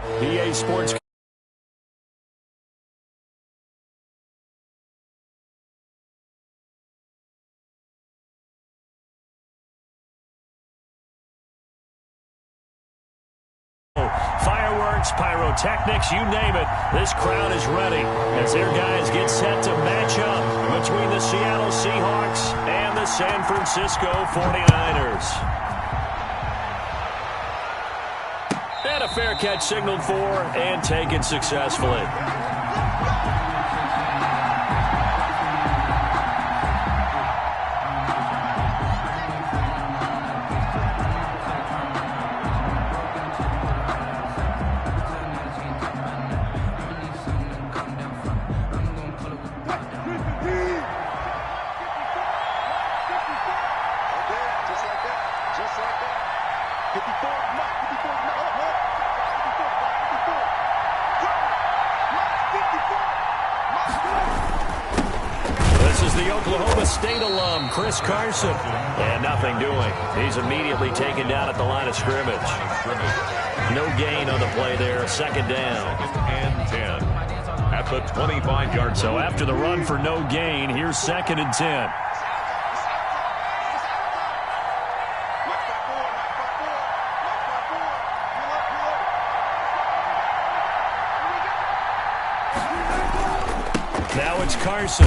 PA Sports. Fireworks, pyrotechnics, you name it. This crowd is ready as their guys get set to match up between the Seattle Seahawks and the San Francisco 49ers. And a fair catch signaled for and taken successfully. State alum Chris Carson, and nothing doing. He's immediately taken down at the line of scrimmage. No gain on the play there. Second down. And 10 at the 25-yard. So after the run for no gain, here's 2nd and 10. Now it's Carson.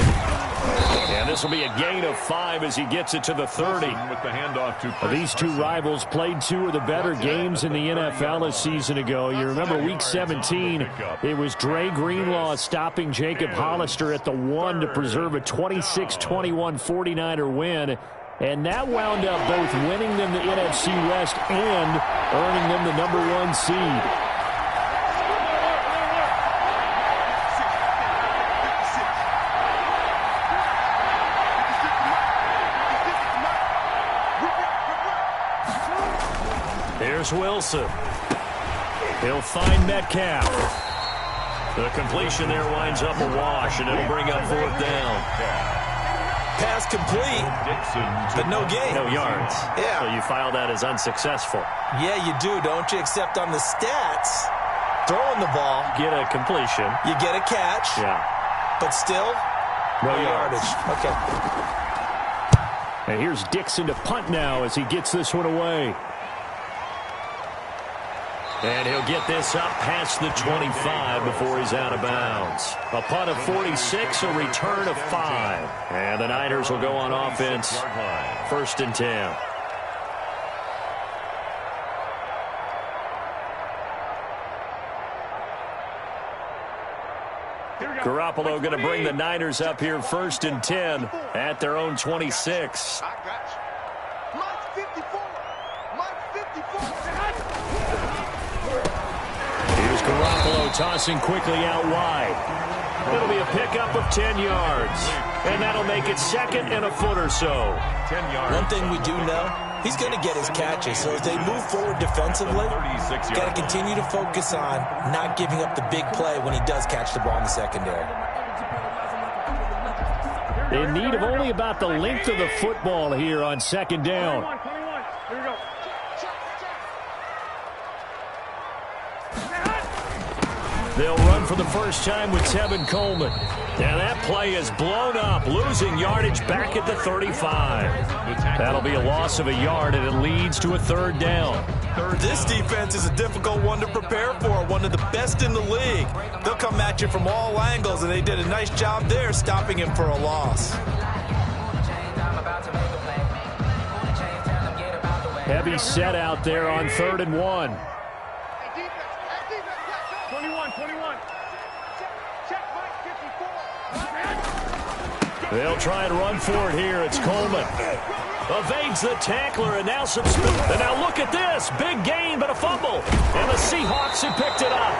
And this will be a gain of 5 as he gets it to the 30. With the handoff to These two rivals played 2 of the better games in the NFL a season ago. You remember Week 17, it was Dre Greenlaw stopping Jacob Hollister at the 1 to preserve a 26-21 49er win. And that wound up both winning them the NFC West and earning them the #1 seed. Here's Wilson. He'll find Metcalf. The completion there winds up a wash, and it'll bring up 4th down. Pass complete, but no gain. No yards. Yeah. So you file that as unsuccessful. Yeah, you do, don't you? Except on the stats, throwing the ball. Get a completion. You get a catch. Yeah. But still, no yardage. Okay. And here's Dixon to punt now as he gets this one away. And he'll get this up past the 25 before he's out of bounds. A punt of 46, a return of 5. And the Niners will go on offense. 1st and 10. Garoppolo going to bring the Niners up here 1st and 10 at their own 26. Garoppolo tossing quickly out wide. It'll be a pickup of 10 yards. And that'll make it 2nd and a foot or so. 10 yards. One thing we do know, he's going to get his catches. So as they move forward defensively, got to continue to focus on not giving up the big play when he does catch the ball in the secondary. In need of only about the length of the football here on 2nd down. Here we go. They'll run for the first time with Tevin Coleman. And that play is blown up, losing yardage back at the 35. That'll be a loss of a yard, and it leads to a 3rd down. This defense is a difficult one to prepare for, one of the best in the league. They'll come at you from all angles, and they did a nice job there stopping him for a loss. Heavy set out there on 3rd and 1. 21. Check, Mike, 54. They'll try and run for it here. It's Coleman. Evades the tackler, and now some speed. And now look at this. Big gain, but a fumble. And the Seahawks have picked it up.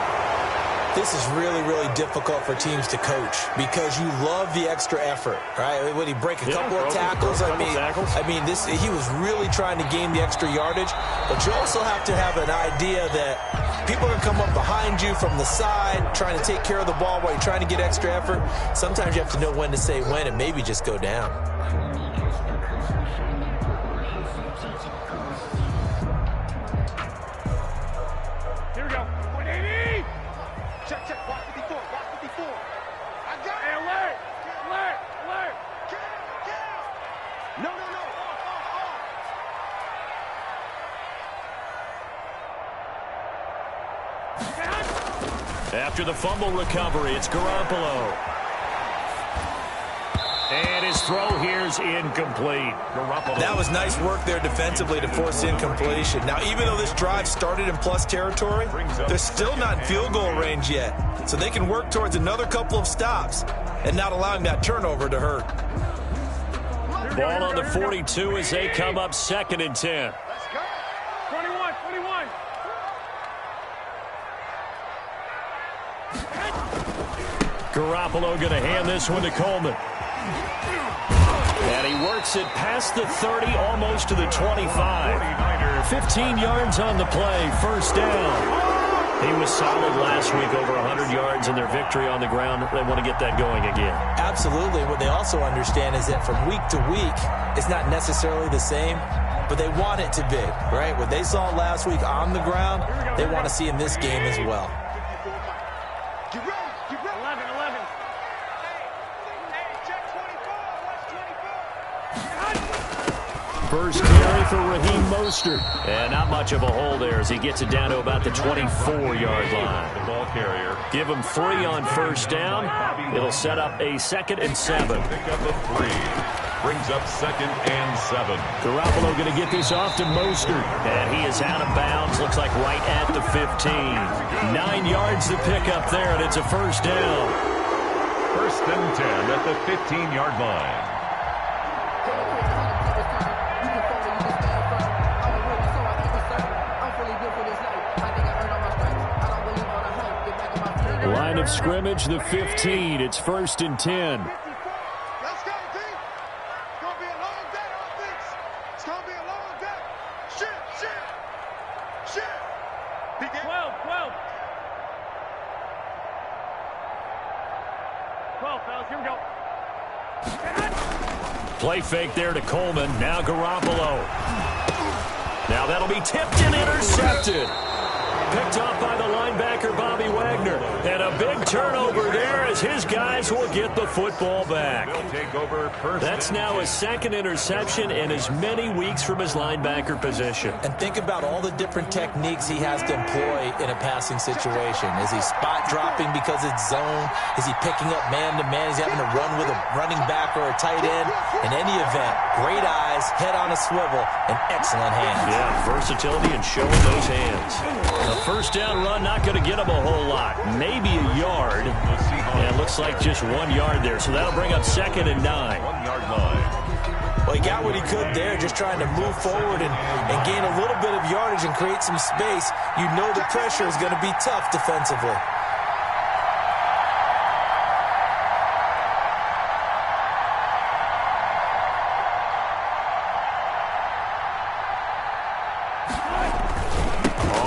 This is really, really difficult for teams to coach because you love the extra effort, right? When he break a couple of tackles, I mean, he was really trying to gain the extra yardage, but you also have to have an idea that people are going to come up behind you from the side, trying to take care of the ball while you're trying to get extra effort. Sometimes you have to know when to say when and maybe just go down. Here we go. 180. After the fumble recovery, it's Garoppolo. And his throw here's incomplete. That was nice work there defensively to force incompletion. Now, even though this drive started in plus territory, they're still not in field goal range yet. So they can work towards another couple of stops and not allowing that turnover to hurt. Ball on the 42 as they come up 2nd and 10. Let's go. 21, 21. Garoppolo going to hand this one to Coleman. And he works it past the 30, almost to the 25. 15 yards on the play, 1st down. He was solid last week, over 100 yards in their victory on the ground. They want to get that going again. Absolutely. What they also understand is that from week to week, it's not necessarily the same, but they want it to be, right? What they saw last week on the ground, they want to see in this game as well. 11, 11. First carry for Raheem Mostert. And not much of a hole there as he gets it down to about the 24-yard line. The ball carrier. Give him 3 on 1st down. It'll set up a 2nd and 7. Pick up a 3. Brings up 2nd and 7. Garoppolo going to get this off to Mostert. And he is out of bounds. Looks like right at the 15. 9 yards to pick up there, and it's a 1st down. 1st and 10 at the 15-yard line. Line of scrimmage, the 15. It's 1st and 10. Let's go, D. It's going to be a long day, offense. It's going to be a long day. Shit. 12, fellas. Here we go. Play fake there to Coleman. Now Garoppolo. Now that'll be tipped and intercepted. Picked off by the linebacker, Bobby Wagner. And a big turnover there as his guys will get the football back. That's now his 2nd interception in as many weeks from his linebacker position. And think about all the different techniques he has to employ in a passing situation. Is he spot dropping because it's zone? Is he picking up man-to-man? Is he having to run with a running back or a tight end? In any event, great eyes, head on a swivel, and excellent hands. Yeah, versatility and showing those hands. A 1st down run, not going to get him a whole lot. Maybe a yard. And it looks like just 1 yard there. So that'll bring up 2nd and 9. 1-yard line. Well, he got what he could there, just trying to move forward and gain a little bit of yardage and create some space. You know the pressure is going to be tough defensively.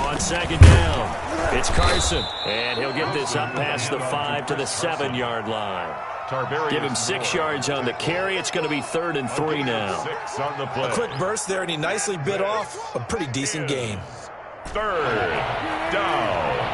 On 2nd down, it's Carson. And he'll get this up past the 5 to the 7-yard line. Give him 6 yards on the carry. It's going to be 3rd and 3 now. 6 on the play. A quick burst there, and he nicely bit off a pretty decent gain. 3rd down.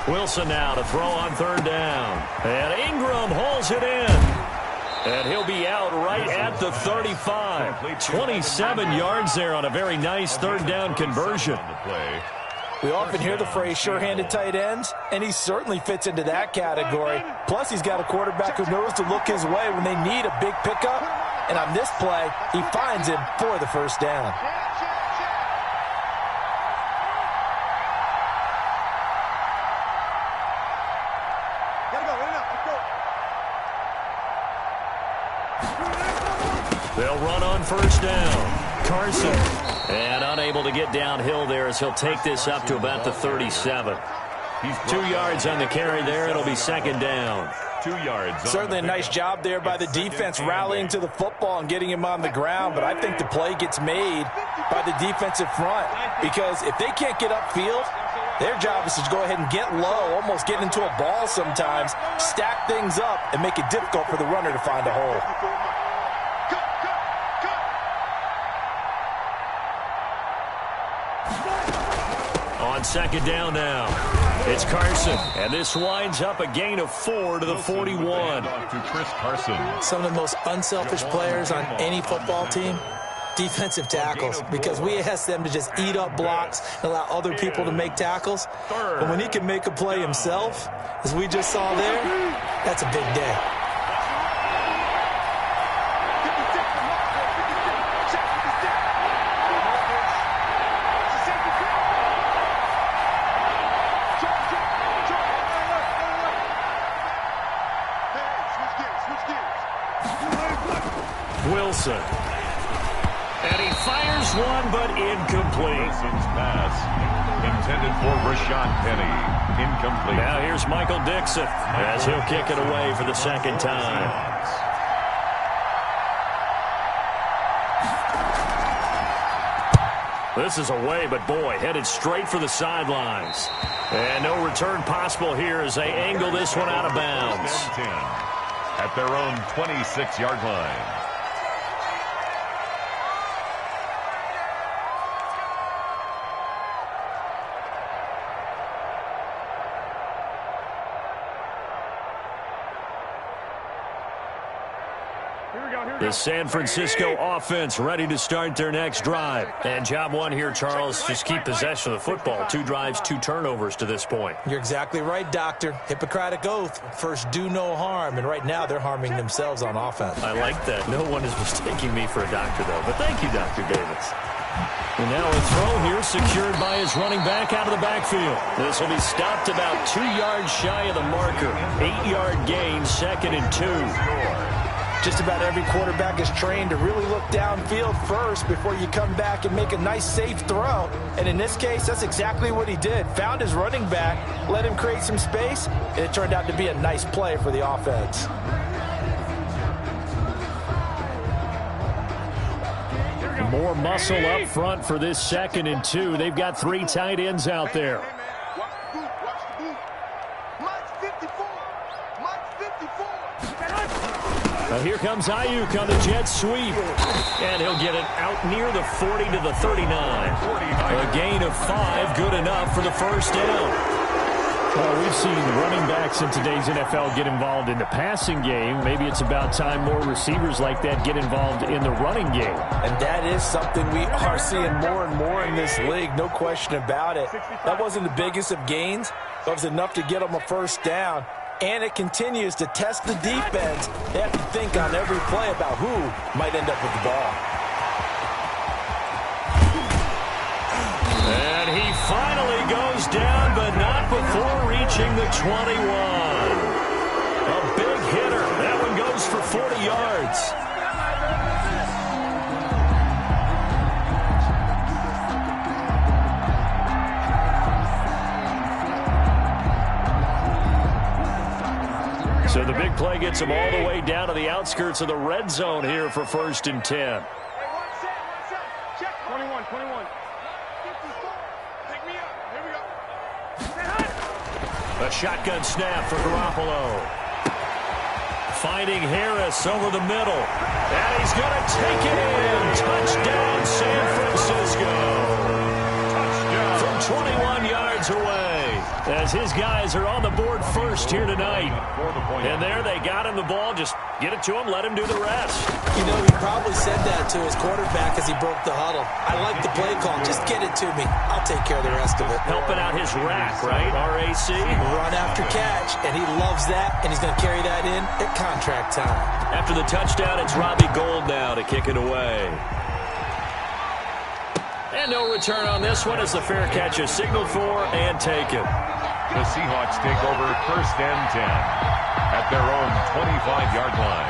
Wilson now to throw on 3rd down. And Ingram hauls it in. And he'll be out right at the 35. 27 yards there on a very nice 3rd down conversion. We often hear the phrase sure-handed tight ends, and he certainly fits into that category. Plus, he's got a quarterback who knows to look his way when they need a big pickup. And on this play, he finds him for the 1st down. They'll run on 1st down. Carson. And unable to get downhill there as he'll take this up to about the 37. 2 yards on the carry there. It'll be 2nd down. 2 yards. Certainly a nice job there by the defense rallying to the football and getting him on the ground. But I think the play gets made by the defensive front. Because if they can't get upfield, their job is to go ahead and get low, almost get into a ball sometimes, stack things up, and make it difficult for the runner to find a hole. On on second down now. It's Carson, and this winds up a gain of 4 to the 41. To Chris Carson. Some of the most unselfish players on any football team, defensive tackles, because we ask them to just eat up blocks and allow other people to make tackles. But when he can make a play himself, as we just saw there, that's a big day. Wilson. And he fires one, but incomplete. Wilson's pass intended for Rashad Penny. Incomplete. Now here's Michael Dixon as he'll kick it away for the second time. This is away, but boy, headed straight for the sidelines. And no return possible here as they angle this one out of bounds. At their own 26-yard line. The San Francisco offense ready to start their next drive. And job one here, Charles, just keep possession of the football. 2 drives, 2 turnovers to this point. You're exactly right, Doctor. Hippocratic oath. First, do no harm. And right now, they're harming themselves on offense. I like that. No one is mistaking me for a doctor, though. But thank you, Dr. Davis. And now a throw here secured by his running back out of the backfield. This will be stopped about 2 yards shy of the marker. 8-yard gain, 2nd and 2. Just about every quarterback is trained to really look downfield first before you come back and make a nice, safe throw. And in this case, that's exactly what he did. Found his running back, let him create some space, and it turned out to be a nice play for the offense. More muscle up front for this 2nd and 2. They've got 3 tight ends out there. Here comes Ayuk on the jet sweep. And he'll get it out near the 40 to the 39. A gain of 5, good enough for the first down. Well, we've seen running backs in today's NFL get involved in the passing game. Maybe it's about time more receivers like that get involved in the running game. And that is something we are seeing more and more in this league, no question about it. That wasn't the biggest of gains, but it was enough to get them a first down. And it continues to test the defense. They have to think on every play about who might end up with the ball. And he finally goes down, but not before reaching the 21. A big hitter. That one goes for 40 yards. So the big play gets him all the way down to the outskirts of the red zone here for 1st and 10. 21. Pick me up. Here we go. A shotgun snap for Garoppolo. Finding Harris over the middle. And he's going to take it in. Touchdown, San Francisco. From 21 yards away. As his guys are on the board first here tonight. And there they got him the ball. Just get it to him, let him do the rest. You know, he probably said that to his quarterback as he broke the huddle. I like the play call. Just get it to me. I'll take care of the rest of it. Helping out his rack, right? RAC. Run after catch, and he loves that, and he's going to carry that in at contract time. After the touchdown, it's Robbie Gould now to kick it away. And no return on this one as the fair catch is signaled for and taken. The Seahawks take over 1st and 10 at their own 25-yard line.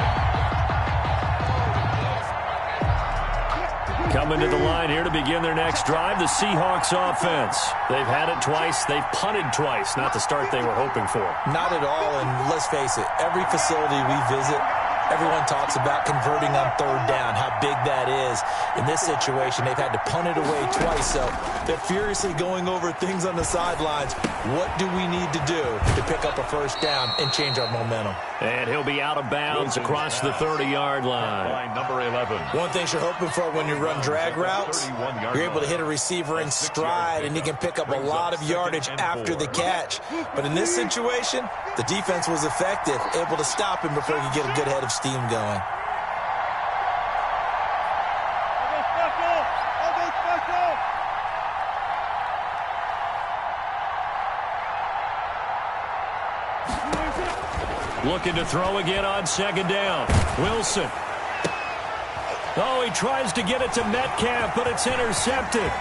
Coming to the line here to begin their next drive, the Seahawks offense. They've had it twice. They've punted twice. Not the start they were hoping for. Not at all, and let's face it, every facility we visit, Everyone talks about converting on third down, how big that is. In this situation, they've had to punt it away twice, so they're furiously going over things on the sidelines. What do we need to do to pick up a first down and change our momentum? And he'll be out of bounds across the 30-yard line. Number 11. One thing you're hoping for when you run drag routes, you're able to hit a receiver in stride, and you can pick up a lot of yardage after the catch. But in this situation, the defense was effective, able to stop him before he could get a good head of steam going. Looking to throw again on second down. Wilson. Oh, he tries to get it to Metcalf, but it's intercepted.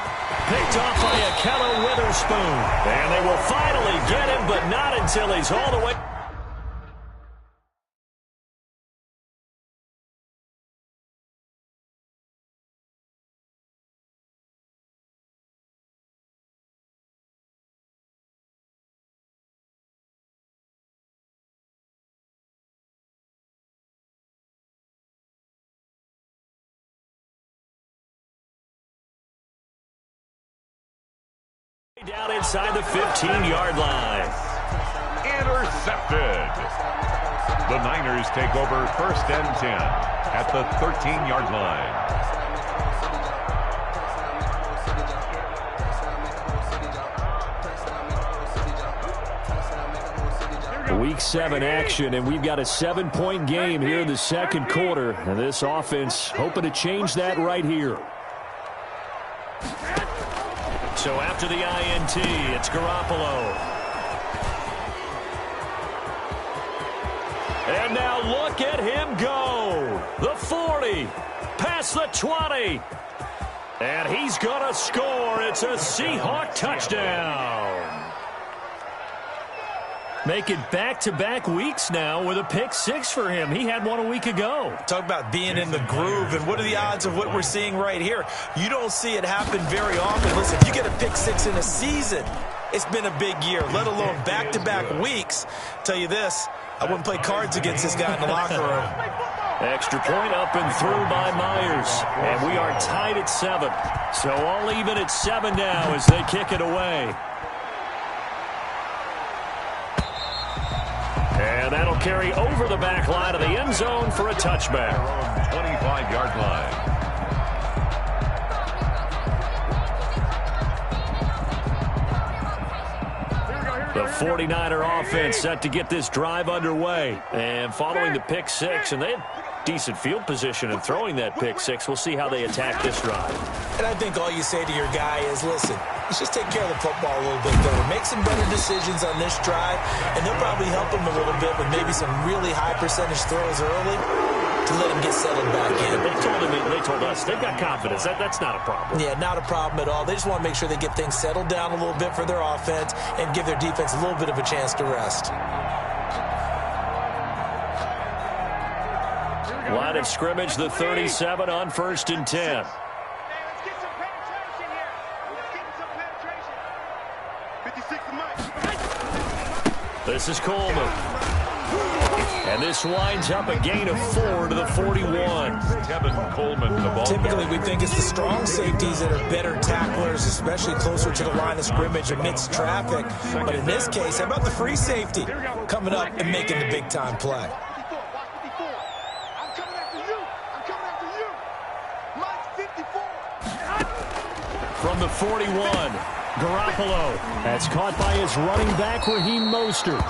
Picked off by Akello Witherspoon. And they will finally get him, but not until he's all the way. Down inside the 15-yard line. Intercepted. The Niners take over first and 10 at the 13-yard line. Week 7 action, and we've got a 7-point game here in the second quarter. And this offense hoping to change that right here. So after the INT, it's Garoppolo. And now look at him go. The 40, past the 20. And he's going to score. It's a Seahawk touchdown. Making back-to-back weeks now with a pick 6 for him. He had one a week ago. Talk about being in the groove, and what are the odds of what we're seeing right here? You don't see it happen very often. Listen, if you get a pick 6 in a season, it's been a big year, let alone back-to-back weeks. Tell you this, I wouldn't play cards against this guy in the locker room. Extra point up and through by Myers. And we are tied at 7. So all even at 7 now as they kick it away. And that'll carry over the back line of the end zone for a touchback. 25-yard line. The 49er offense set to get this drive underway. And following the pick 6, and they had decent field position in throwing that pick 6. We'll see how they attack this drive. And I think all you say to your guy is, listen, let's just take care of the football a little bit better. Make some better decisions on this drive, and they'll probably help him a little bit with maybe some really high percentage throws early to let him get settled back in. They told us they've got confidence. That's not a problem. Yeah, not a problem at all. They just want to make sure they get things settled down a little bit for their offense and give their defense a little bit of a chance to rest. Line of scrimmage, the 37 on 1st and 10. This is Coleman. And this winds up a gain of 4 to the 41. Tevin Coleman, the ball. Typically, we think it's the strong safeties that are better tacklers, especially closer to the line of scrimmage amidst traffic. But in this case, how about the free safety coming up and making the big-time play? From the 41, Garoppolo. That's caught by his running back, Raheem Mostert.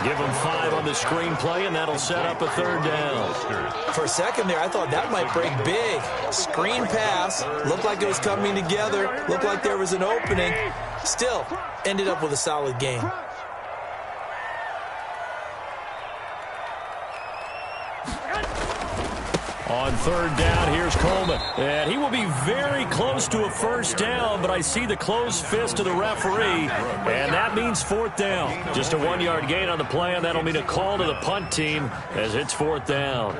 Give him 5 on the screenplay, and that'll set up a 3rd down. For a second there, I thought that might break big. Screen pass. Looked like it was coming together. Looked like there was an opening. Still, ended up with a solid game. On 3rd down, here's Coleman. And he will be very close to a 1st down, but I see the closed fist of the referee, and that means 4th down. Just a 1-yard gain on the play, and that'll mean a call to the punt team as it's 4th down.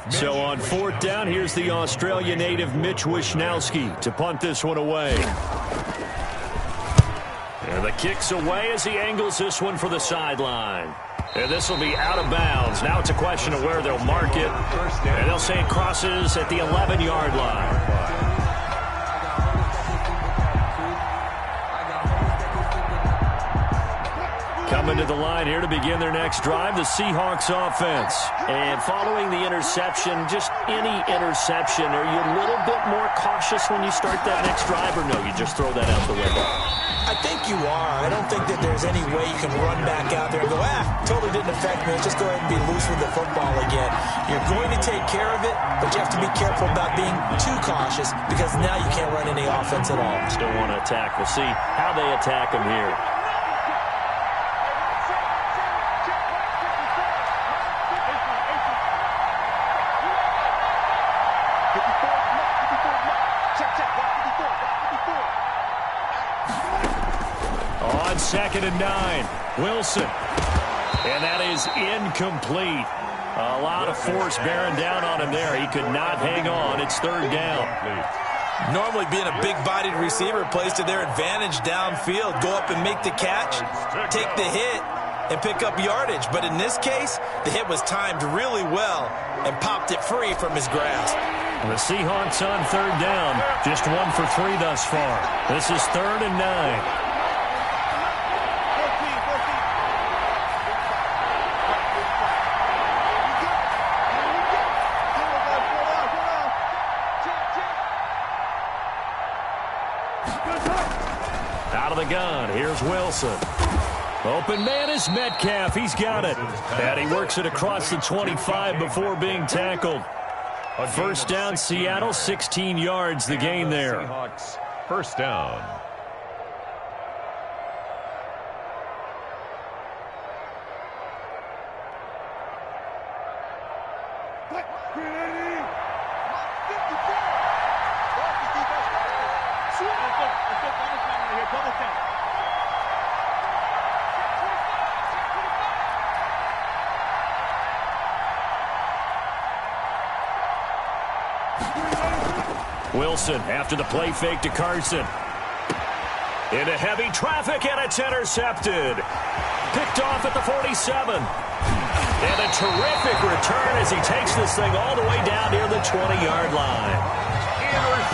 So on 4th down, here's the Australia native Mitch Wishnowsky to punt this one away. And The kick's away as he angles this one for the sideline. And this will be out of bounds. Now it's a question of where they'll mark it. And they'll say it crosses at the 11-yard line. Coming to the line here to begin their next drive, the Seahawks offense. And following the interception, just any interception, are you a little bit more cautious when you start that next drive, or no, you just throw that out the window? I think you are. I don't think that there's any way you can run back out there and go, totally didn't affect me. Let's just go ahead and be loose with the football again. You're going to take care of it, but you have to be careful about being too cautious because now you can't run any offense at all. Still want to attack. We'll see how they attack him here. On 2nd and 9, Wilson. And that is incomplete. A lot of force bearing down on him there. He could not hang on. It's 3rd down. Normally being a big-bodied receiver plays to their advantage downfield. Go up and make the catch, take the hit, and pick up yardage. But in this case, the hit was timed really well and popped it free from his grasp. The Seahawks on 3rd down. Just 1 for 3 thus far. This is 3rd and 9. Out of the gun, here's Wilson. Open man is Metcalf. He's got it. And he works it across the 25 before being tackled. 1st down, Seattle, 16 yards the gain there. Seahawks, 1st down. Wilson after the play fake to Carson. Into heavy traffic, and it's intercepted. Picked off at the 47. And a terrific return as he takes this thing all the way down near the 20-yard line.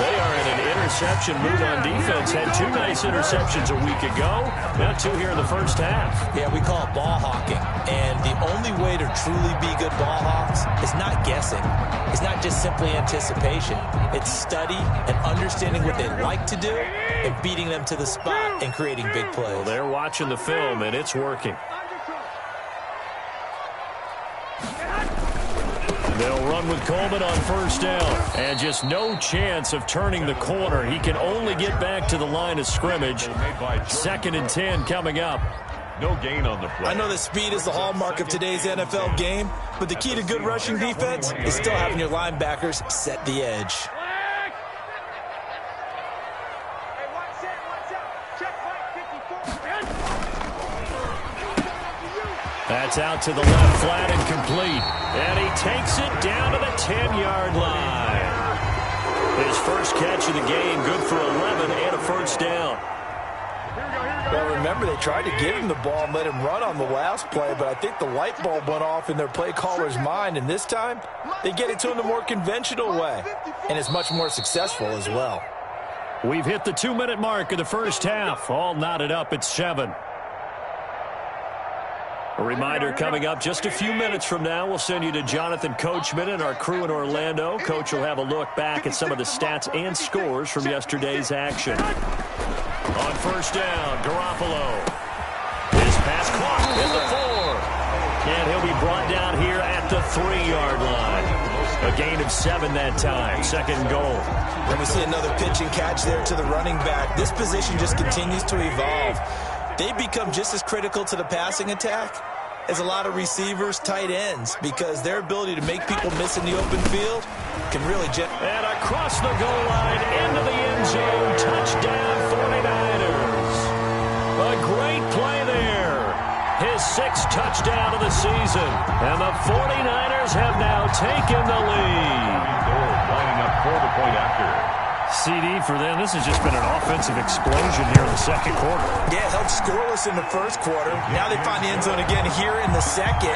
They are in an interception mood on defense. Had 2 nice interceptions a week ago. Now 2 here in the 1st half. Yeah, we call it ball hawking. And the only way to truly be good ball hawks is not guessing. It's not just simply anticipation. It's study and understanding what they like to do and beating them to the spot and creating big plays. Well, they're watching the film, and it's working. They'll run with Coleman on 1st down. And just no chance of turning the corner. He can only get back to the line of scrimmage. 2nd and 10 coming up. No gain on the play. I know that speed is the hallmark of today's NFL game, but the key to good rushing defense is still having your linebackers set the edge. That's out to the left, flat and complete. And he takes it down to the 10-yard line. His first catch of the game, good for 11 and a 1st down. Well, remember, they tried to give him the ball and let him run on the last play, but I think the light bulb went off in their play caller's mind, and this time they get it to him the more conventional way, and it's much more successful as well. We've hit the 2-minute mark of the 1st half. All knotted up at 7. A reminder coming up just a few minutes from now. We'll send you to Jonathan Coachman and our crew in Orlando. Coach will have a look back at some of the stats and scores from yesterday's action. On 1st down, Garoppolo. His pass caught at the 4. And he'll be brought down here at the 3-yard line. A gain of 7 that time. 2nd goal. And we see another pitch and catch there to the running back. This position just continues to evolve. They become just as critical to the passing attack as a lot of receivers, tight ends, because their ability to make people miss in the open field can really and across the goal line, into the end zone, touchdown 49ers. A great play there. His 6th touchdown of the season. And the 49ers have now taken the lead. Lining up for the point after. CD for them. This has just been an offensive explosion here in the second quarter. Yeah, held scoreless in the first quarter. Now they find the end zone again here in the second.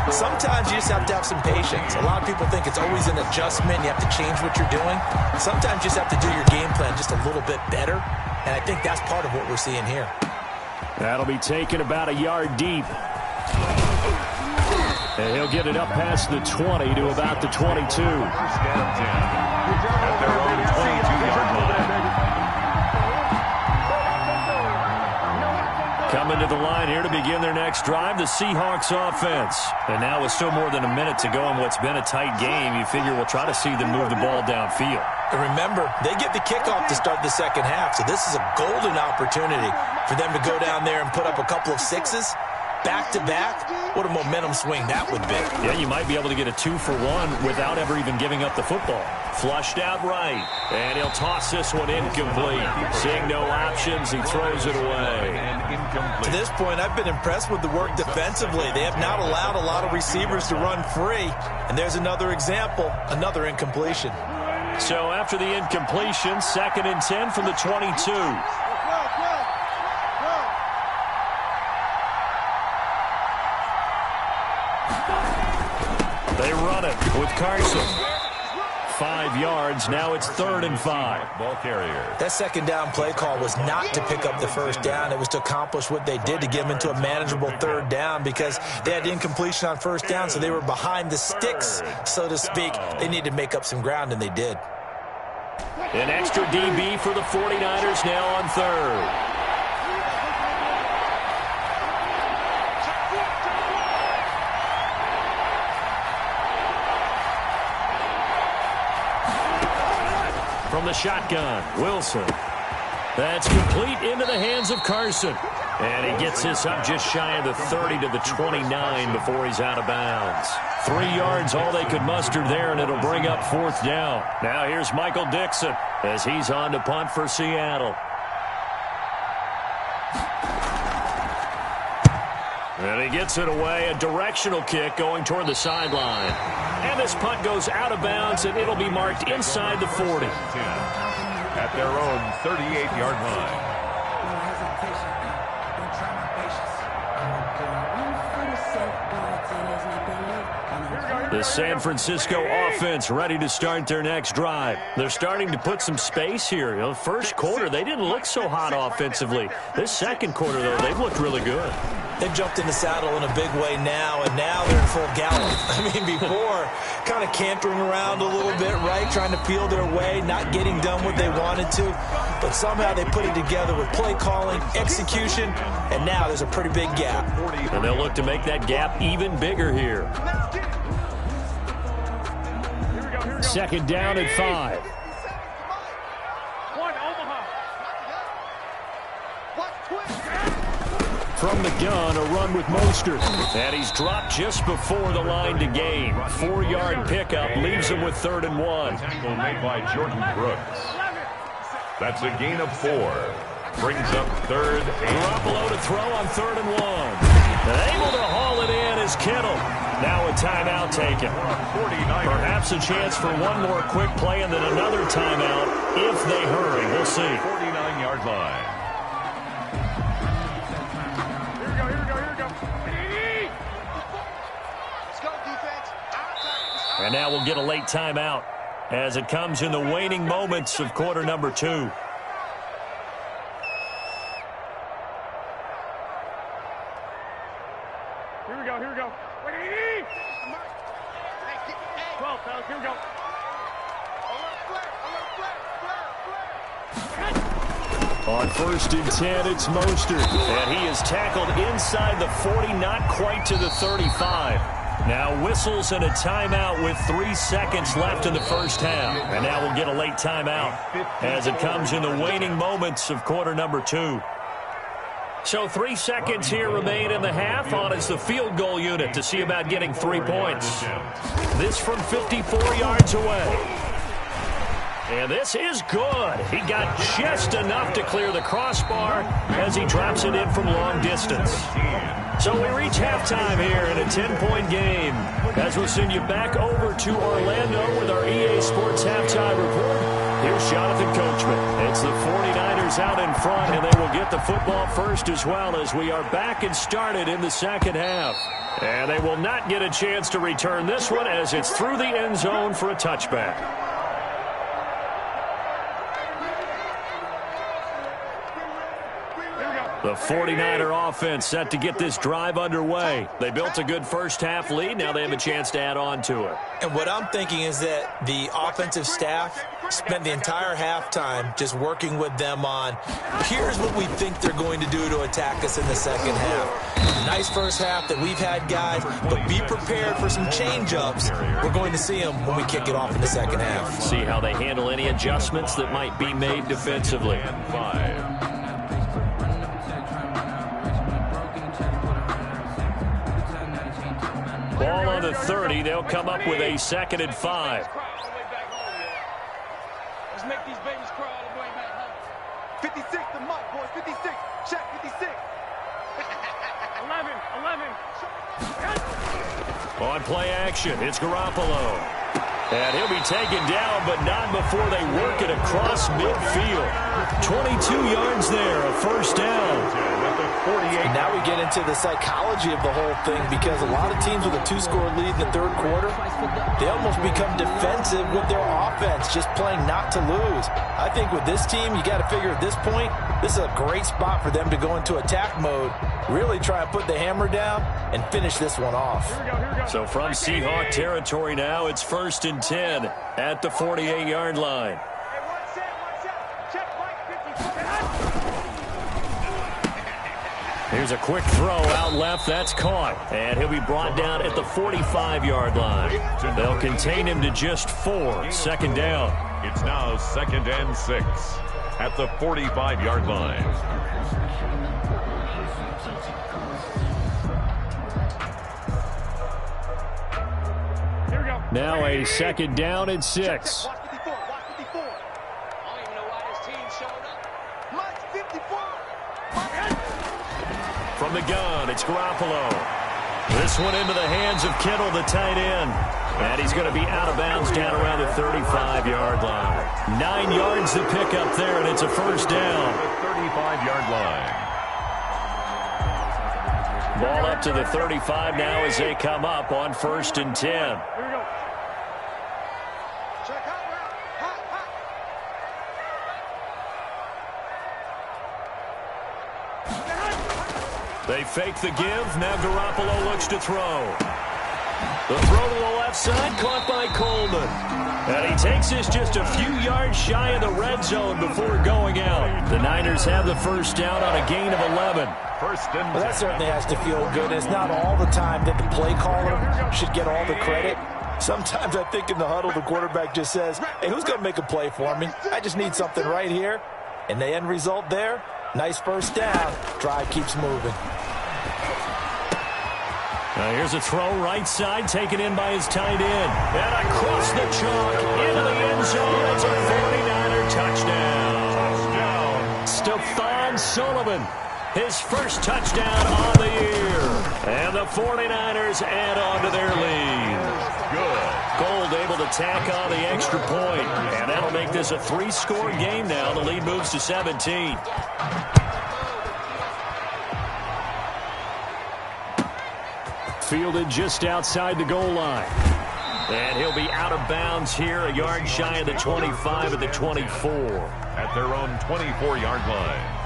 Sometimes you just have to have some patience. A lot of people think it's always an adjustment. You have to change what you're doing. Sometimes you just have to do your game plan just a little bit better. And I think that's part of what we're seeing here. That'll be taken about a yard deep. And he'll get it up past the 20 to about the 22. First down 10 at their own 22-yard line. Coming to the line here to begin their next drive, the Seahawks offense. And now with still more than a minute to go in what's been a tight game, you figure we'll try to see them move the ball downfield. And remember, they get the kickoff to start the second half, so this is a golden opportunity for them to go down there and put up a couple of sixes. Back-to-back, what a momentum swing that would be. Yeah, you might be able to get a 2-for-1 without ever even giving up the football. Flushed out right, and he'll toss this one incomplete. Seeing no options, he throws it away. To this point, I've been impressed with the work defensively. They have not allowed a lot of receivers to run free, and there's another example, another incompletion. So after the incompletion, 2nd and 10 from the 22. They run it with Carson. 5 yards. Now it's 3rd and 5. Ball carrier. That second down play call was not to pick up the first down. It was to accomplish what they did to get them into a manageable 3rd down because they had incompletion on first down, so they were behind the sticks, so to speak. They needed to make up some ground, and they did. An extra DB for the 49ers now on 3rd. From the shotgun, Wilson. That's complete into the hands of Carson. And he gets this up just shy of the 30 to the 29 before he's out of bounds. 3 yards, all they could muster there, and it'll bring up 4th down. Now here's Michael Dixon as he's on to punt for Seattle. And he gets it away, a directional kick going toward the sideline. And this punt goes out of bounds, and it'll be marked inside the 40. At their own 38-yard line. The San Francisco offense ready to start their next drive. They're starting to put some space here. You know, first quarter, they didn't look so hot offensively. This second quarter, though, they've looked really good. They've jumped in the saddle in a big way now, and now they're in full gallop. I mean, before, kind of cantering around a little bit, right, trying to feel their way, not getting done what they wanted to. But somehow they put it together with play calling, execution, and now there's a pretty big gap. And they'll look to make that gap even bigger here. 2nd down at 5. From the gun, a run with Mostert. And he's dropped just before the line to gain. 4-yard pickup leaves him with 3rd and 1. Tackle made by Jordan Brooks. That's a gain of 4. Brings up 3rd and Garoppolo to throw on 3rd and 1. And able to haul it in is Kittle. Now a timeout taken. Perhaps a chance for one more quick play and then another timeout if they hurry. We'll see. 49-yard line. And now we'll get a late timeout as it comes in the waning moments of quarter number 2. Here we go, here we go. 12, fellas, here we go. On 1st and 10, it's Mostert. And he is tackled inside the 40, not quite to the 35. Now whistles and a timeout with 3 seconds left in the first half. And now we'll get a late timeout as it comes in the waning moments of quarter number 2. So 3 seconds here remain in the half on as the field goal unit to see about getting 3 points. This from 54 yards away. And this is good. He got just enough to clear the crossbar as he drops it in from long distance. So we reach halftime here in a 10-point game as we'll send you back over to Orlando with our EA Sports Halftime Report. Here's Jonathan Coachman. It's the 49ers out in front, and they will get the football first as well as we are back and started in the second half. And they will not get a chance to return this one as it's through the end zone for a touchback. The 49er offense set to get this drive underway. They built a good first-half lead. Now they have a chance to add on to it. And what I'm thinking is that the offensive staff spent the entire halftime just working with them on, here's what we think they're going to do to attack us in the second half. Nice first half that we've had, guys, but be prepared for some change-ups. We're going to see them when we kick it off in the second half. See how they handle any adjustments that might be made defensively. Ball on the 30. They'll come up with a 2nd and 5. Let's make these babies crawl all the way back home. 56 to Mike, boys. 56. Check 56. 11. On play action, it's Garoppolo. And he'll be taken down, but not before they work it across midfield. 22 yards there, a first down. And now we get into the psychology of the whole thing, because a lot of teams with a 2-score lead in the third quarter, they almost become defensive with their offense, just playing not to lose. I think with this team, you got to figure at this point, this is a great spot for them to go into attack mode, really try and put the hammer down and finish this one off. So from Seahawk territory now, it's 1st and 10 at the 48-yard line. Here's a quick throw out left. That's caught. And he'll be brought down at the 45-yard line. They'll contain him to just 4. 2nd down. It's now 2nd and 6 at the 45-yard line. Now a 2nd down and 6. From the gun, it's Garoppolo. This one into the hands of Kittle, the tight end. And he's going to be out of bounds down around the 35-yard line. 9 yards to pick up there, and it's a first down. The 35-yard line. Ball up to the 35 now as they come up on 1st and 10. They fake the give. Now Garoppolo looks to throw. The throw to the left side, caught by Coleman. And he takes this just a few yards shy of the red zone before going out. The Niners have the first down on a gain of 11. Well, that certainly has to feel good. It's not all the time that the play caller should get all the credit. Sometimes I think in the huddle, the quarterback just says, hey, who's going to make a play for me? I just need something right here. And the end result there, nice first down. Drive keeps moving. Now here's a throw right side, taken in by his tight end. And across the chalk, into the end zone. It's a 49er touchdown. Stephon Sullivan, his first touchdown on the year. And the 49ers add on to their lead. Good. Gold able to tack on the extra point. And that'll make this a 3-score game now. The lead moves to 17. Fielded just outside the goal line. And he'll be out of bounds here, a yard shy of the 25 at the 24. At their own 24-yard line.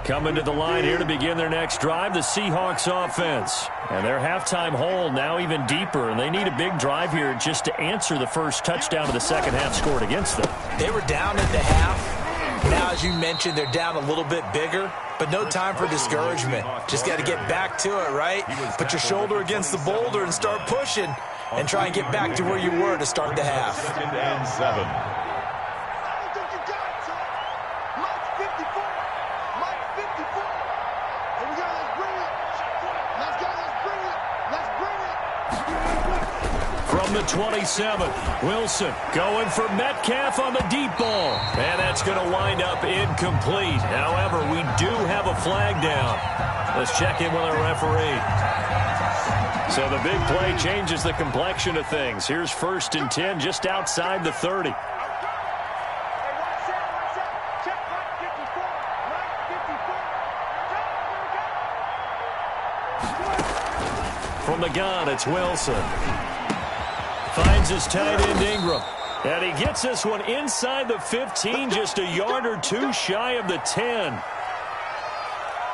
Coming to the line here to begin their next drive, the Seahawks offense. And their halftime hole now even deeper, and they need a big drive here just to answer the first touchdown of the second half scored against them. They were down at the half. Now, as you mentioned, they're down a little bit bigger, but no time for discouragement. Just got to get back to it, right? Put your shoulder against the boulder and start pushing and try and get back to where you were to start the half. 2nd and 7. From the 27, Wilson going for Metcalf on the deep ball. And that's going to wind up incomplete. However, we do have a flag down. Let's check in with our referee. So the big play changes the complexion of things. Here's 1st and 10 just outside the 30. From the gun, it's Wilson. Finds his tight end Ingram. And he gets this one inside the 15, just a yard or two shy of the 10.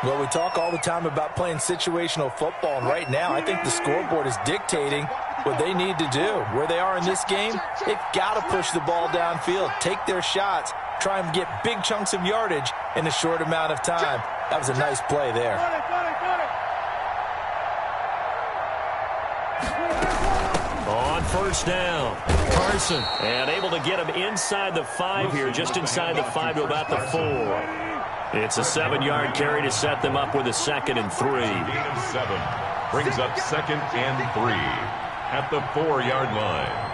Well, we talk all the time about playing situational football, and right now I think the scoreboard is dictating what they need to do. Where they are in this game, they've got to push the ball downfield, take their shots, try and get big chunks of yardage in a short amount of time. That was a nice play there. On 1st down, Carson. And able to get him inside the 5 here, just inside the 5 to about the 4. It's a 7-yard carry to set them up with a 2nd and 3. Gain of 7 brings up 2nd and 3 at the 4-yard line.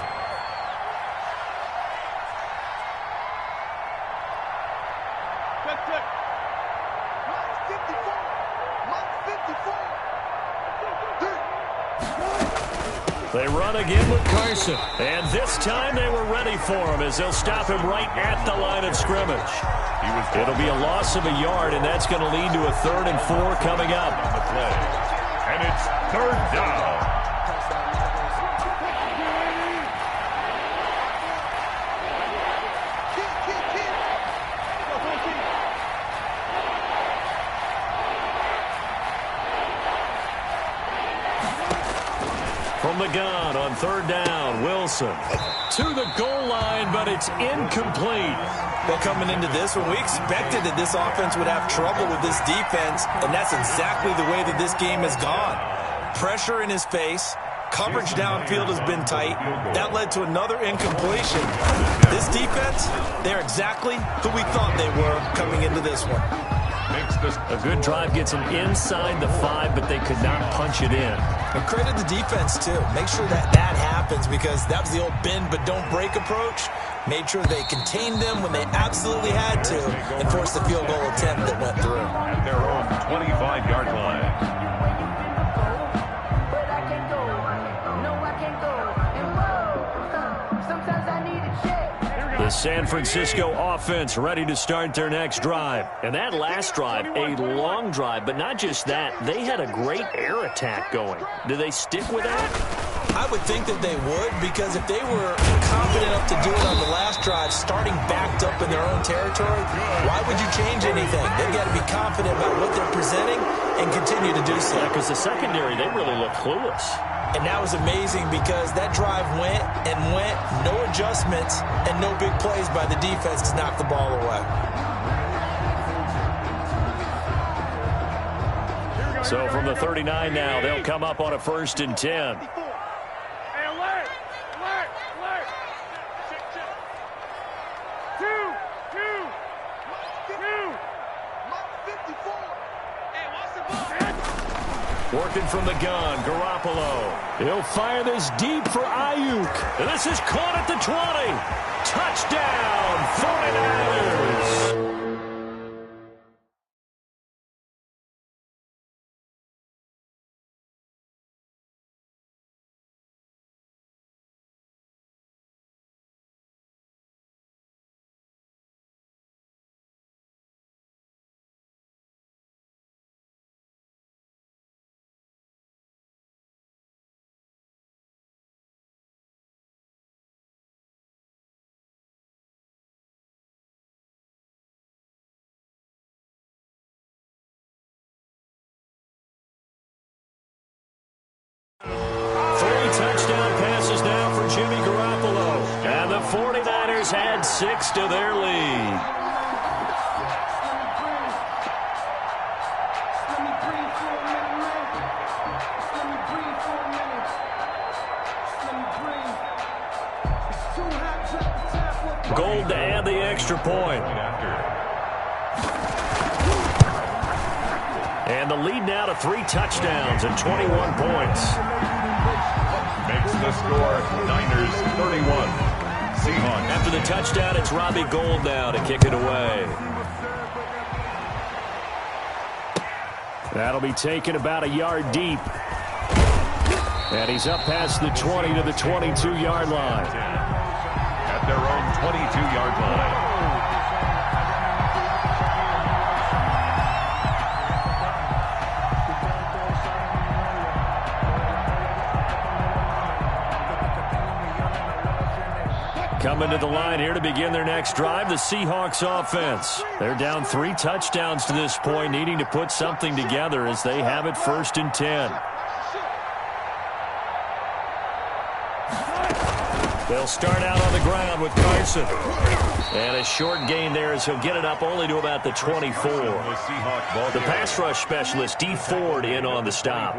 They run again with Carson. And this time they were ready for him as they'll stop him right at the line of scrimmage. It'll be a loss of a yard, and that's going to lead to a 3rd and 4 coming up. On the play. And it's 3rd down. From the gun on 3rd down, Wilson to the goal line, but it's incomplete. Well, coming into this one, we expected that this offense would have trouble with this defense, and that's exactly the way that this game has gone. Pressure in his face, coverage downfield has been tight. That led to another incompletion. This defense, they're exactly who we thought they were coming into this one. A good drive gets them inside the 5, but they could not punch it in. And credit the defense, too. Make sure that that happens, because that was the old bend but don't break approach. Made sure they contained them when they absolutely had to and forced the field goal attempt that went through. At their own 25-yard line. The San Francisco offense ready to start their next drive. And that last drive, a long drive, but not just that. They had a great air attack going. Do they stick with that? I would think that they would, because if they were confident enough to do it on the last drive, starting backed up in their own territory, why would you change anything? They've got to be confident about what they're presenting and continue to do so. Yeah, because the secondary, they really look clueless. And that was amazing, because that drive went and went, no adjustments, and no big plays by the defense to knock the ball away. So from the 39 now, they'll come up on a 1st and 10. Working from the gun, Garoppolo. He'll fire this deep for Ayuk. And this is caught at the 20. Touchdown, 49ers. Touchdown passes now for Jimmy Garoppolo. And the 49ers had 6 to their lead. Gold to add the extra point. And the lead now to 3 touchdowns and 21 points. Makes the score Niners 31. Seahawks. After the touchdown, it's Robbie Gould now to kick it away. That'll be taken about a yard deep. And he's up past the 20 to the 22-yard line. At their own 22-yard line. Coming to the line here to begin their next drive, the Seahawks offense. They're down 3 touchdowns to this point, needing to put something together as they have it 1st and 10. They'll start out on the ground with Carson. And a short gain there as he'll get it up only to about the 24. The pass rush specialist, D. Ford, in on the stop.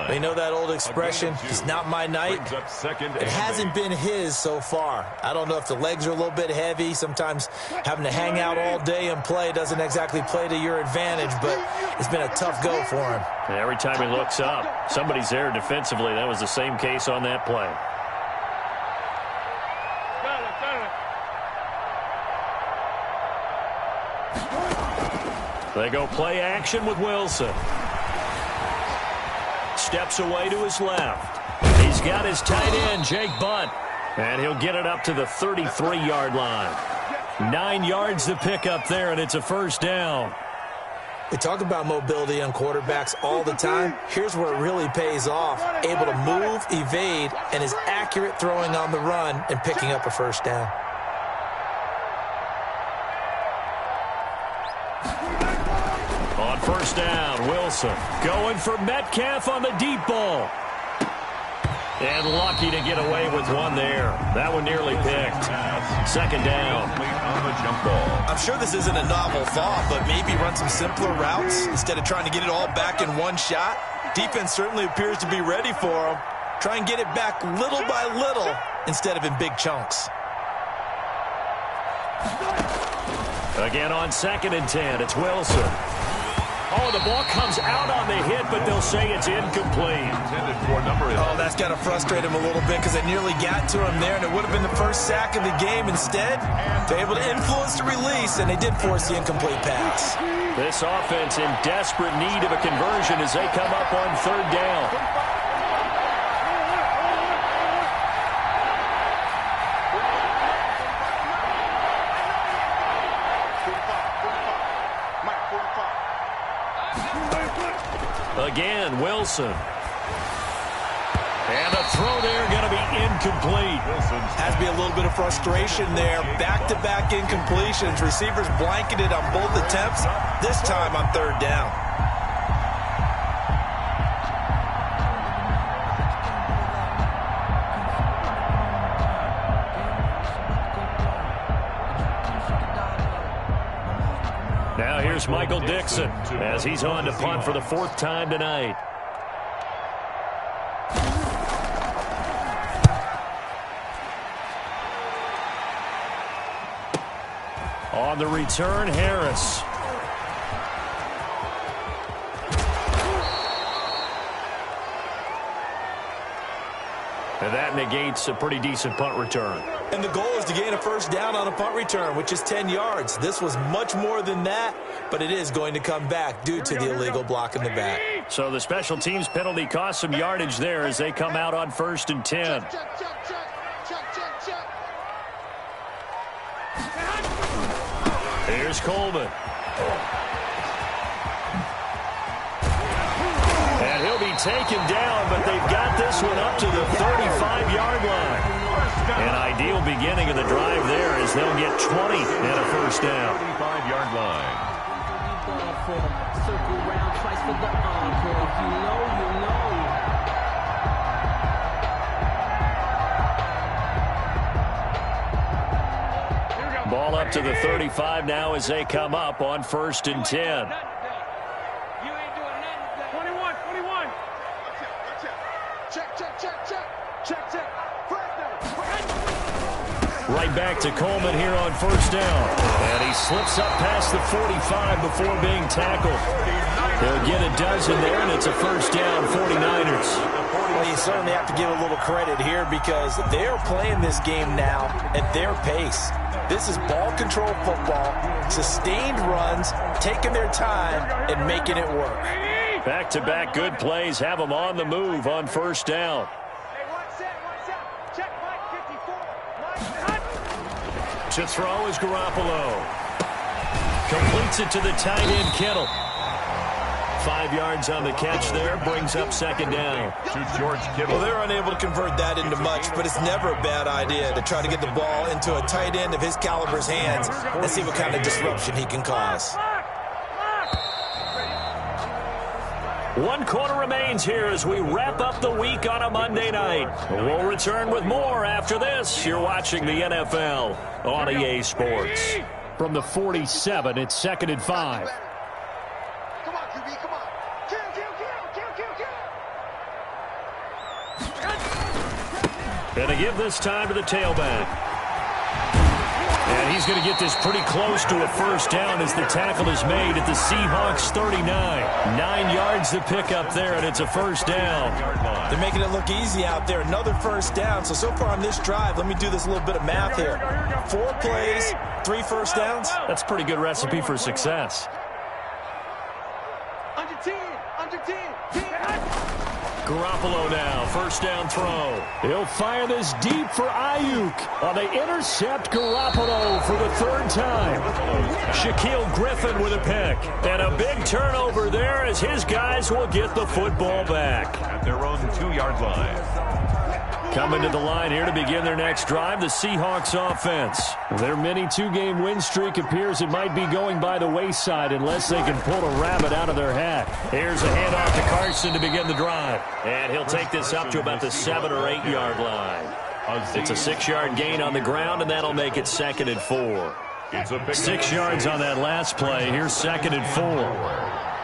They know that old expression, it's not my night. It hasn't been his so far. I don't know if the legs are a little bit heavy. Sometimes having to hang out all day and play doesn't exactly play to your advantage, but it's been a tough go for him. And every time he looks up, somebody's there defensively. That was the same case on that play. They go play action with Wilson. Steps away to his left. He's got his tight end, Jake Bunt. And he'll get it up to the 33-yard line. 9 yards to pick up there, and it's a 1st down. They talk about mobility on quarterbacks all the time. Here's where it really pays off. Able to move, evade, and is accurate throwing on the run and picking up a 1st down. On 1st down, Wilson going for Metcalf on the deep ball. And lucky to get away with one there. That one nearly picked. 2nd down. I'm sure this isn't a novel thought, but maybe run some simpler routes instead of trying to get it all back in one shot. Defense certainly appears to be ready for him. Try and get it back little by little instead of in big chunks. Again on 2nd and 10, it's Wilson. Oh, the ball comes out on the hit, but they'll say it's incomplete. Oh, that's got to frustrate him a little bit because they nearly got to him there, and it would have been the 1st sack of the game. Instead, they're able to influence the release, and they did force the incomplete pass. This offense in desperate need of a conversion as they come up on 3rd down. Again, Wilson. And a throw there going to be incomplete. Has to be a little bit of frustration there. Back-to-back incompletions. Receivers blanketed on both attempts, this time on 3rd down. Now here's Michael Dixon as he's on to punt for the 4th time tonight. On the return, Harris. And that negates a pretty decent punt return. And the goal is to gain a 1st down on a punt return, which is 10 yards. This was much more than that, but it is going to come back due to the illegal block in the back. So the special teams penalty cost some yardage there as they come out on 1st and 10. Here's Coleman. And he'll be taken down, but they've got this one up to the 35-yard line. An ideal beginning of the drive there as they'll get 20 and a 1st down. 35-yard line. Circle round twice for the encore. If you know, you know. Ball up to the 35 now as they come up on 1st and 10. Right back to Coleman here on 1st down. And he slips up past the 45 before being tackled. They'll get a dozen there, and it's a 1st down, 49ers. Well, you certainly have to give a little credit here because they're playing this game now at their pace. This is ball control football, sustained runs, taking their time, and making it work. Back-to-back good plays have them on the move on first down. To throw is Garoppolo. Completes it to the tight end, Kittle. 5 yards on the catch there, brings up second down. To George Kittle. Well, they're unable to convert that into much, but it's never a bad idea to try to get the ball into a tight end of his caliber's hands and see what kind of disruption he can cause. 1 quarter remains here as we wrap up the week on a Monday night. We'll return with more after this. You're watching the NFL on EA Sports. From the 47, it's 2nd and 5. Come on, QB, come on. Kill. And to give this time to the tailback. And he's going to get this pretty close to a first down as the tackle is made at the Seahawks 39. 9 yards to pick up there, and it's a first down. They're making it look easy out there. Another first down. So far on this drive, let me do this little bit of math here. 4 plays, 3 first downs. That's a pretty good recipe for success. Under 10. Garoppolo now, first down throw. He'll fire this deep for Ayuk. They intercept Garoppolo for the 3rd time. Shaquille Griffin with a pick. And a big turnover there as his guys will get the football back. At their own 2-yard line. Coming to the line here to begin their next drive, the Seahawks offense. Their mini 2-game win streak appears it might be going by the wayside unless they can pull a rabbit out of their hat. Here's a handoff to Carson to begin the drive. And he'll take this up to about the 7 or 8 yard line. It's a 6-yard gain on the ground, and that'll make it 2nd and 4. 6 yards on that last play. Here's 2nd and 4.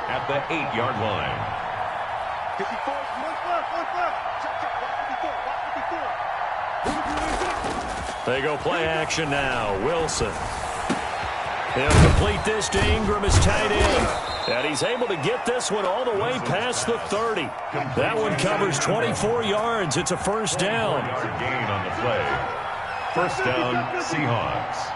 At the 8-yard line. 54. They go play action now. Wilson. He'll complete this to Ingram as tight end. And he's able to get this one all the way past the 30. That one covers 24 yards. It's a first down. 1-yard gain on the play. First down, Seahawks.